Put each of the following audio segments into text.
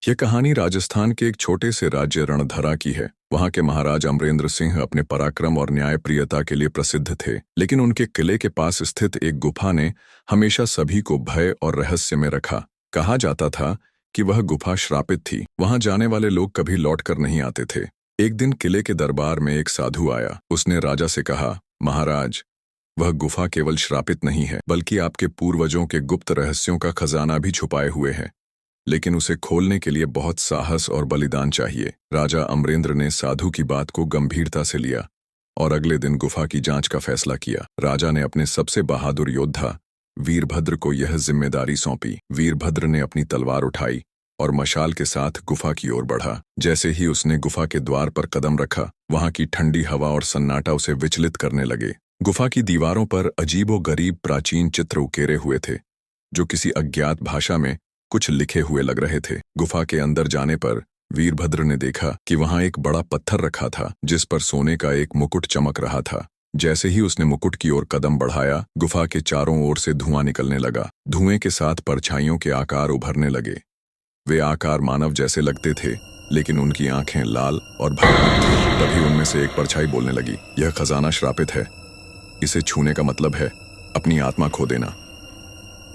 यह कहानी राजस्थान के एक छोटे से राज्य रणधरा की है। वहां के महाराज अमरेंद्र सिंह अपने पराक्रम और न्यायप्रियता के लिए प्रसिद्ध थे, लेकिन उनके किले के पास स्थित एक गुफा ने हमेशा सभी को भय और रहस्य में रखा। कहा जाता था कि वह गुफा श्रापित थी, वहां जाने वाले लोग कभी लौटकर नहीं आते थे। एक दिन किले के दरबार में एक साधु आया। उसने राजा से कहा, महाराज, वह गुफा केवल श्रापित नहीं है, बल्कि आपके पूर्वजों के गुप्त रहस्यों का खजाना भी छुपाए हुए है, लेकिन उसे खोलने के लिए बहुत साहस और बलिदान चाहिए। राजा अमरेंद्र ने साधु की बात को गंभीरता से लिया और अगले दिन गुफा की जांच का फैसला किया। राजा ने अपने सबसे बहादुर योद्धा वीरभद्र को यह जिम्मेदारी सौंपी। वीरभद्र ने अपनी तलवार उठाई और मशाल के साथ गुफा की ओर बढ़ा। जैसे ही उसने गुफा के द्वार पर कदम रखा, वहां की ठंडी हवा और सन्नाटा उसे विचलित करने लगे। गुफा की दीवारों पर अजीबोगरीब प्राचीन चित्र उकेरे हुए थे, जो किसी अज्ञात भाषा में कुछ लिखे हुए लग रहे थे। गुफा के अंदर जाने पर वीरभद्र ने देखा कि वहां एक बड़ा पत्थर रखा था, जिस पर सोने का एक मुकुट चमक रहा था। जैसे ही उसने मुकुट की ओर कदम बढ़ाया, गुफा के चारों ओर से धुआं निकलने लगा। धुएं के साथ परछाइयों के आकार उभरने लगे। वे आकार मानव जैसे लगते थे, लेकिन उनकी आंखें लाल और भयानक थीं। तभी उनमें से एक परछाई बोलने लगी, यह खजाना श्रापित है, इसे छूने का मतलब है अपनी आत्मा खो देना।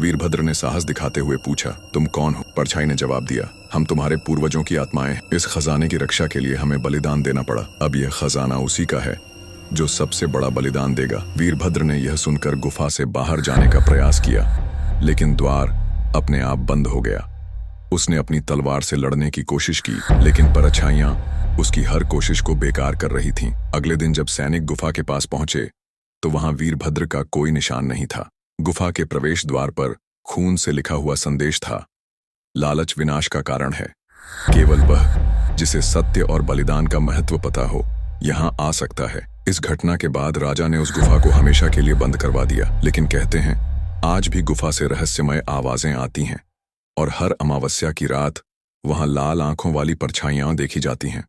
वीरभद्र ने साहस दिखाते हुए पूछा, तुम कौन हो? परछाई ने जवाब दिया, हम तुम्हारे पूर्वजों की आत्माएं। इस खजाने की रक्षा के लिए हमें बलिदान देना पड़ा। अब यह खजाना उसी का है जो सबसे बड़ा बलिदान देगा। वीरभद्र ने यह सुनकर गुफा से बाहर जाने का प्रयास किया, लेकिन द्वार अपने आप बंद हो गया। उसने अपनी तलवार से लड़ने की कोशिश की, लेकिन परछाइयां उसकी हर कोशिश को बेकार कर रही थीं। अगले दिन जब सैनिक गुफा के पास पहुंचे, तो वहां वीरभद्र का कोई निशान नहीं था। गुफा के प्रवेश द्वार पर खून से लिखा हुआ संदेश था, लालच विनाश का कारण है। केवल वह जिसे सत्य और बलिदान का महत्व पता हो, यहां आ सकता है। इस घटना के बाद राजा ने उस गुफा को हमेशा के लिए बंद करवा दिया, लेकिन कहते हैं आज भी गुफा से रहस्यमय आवाजें आती हैं और हर अमावस्या की रात वहां लाल आंखों वाली परछाइयां देखी जाती हैं।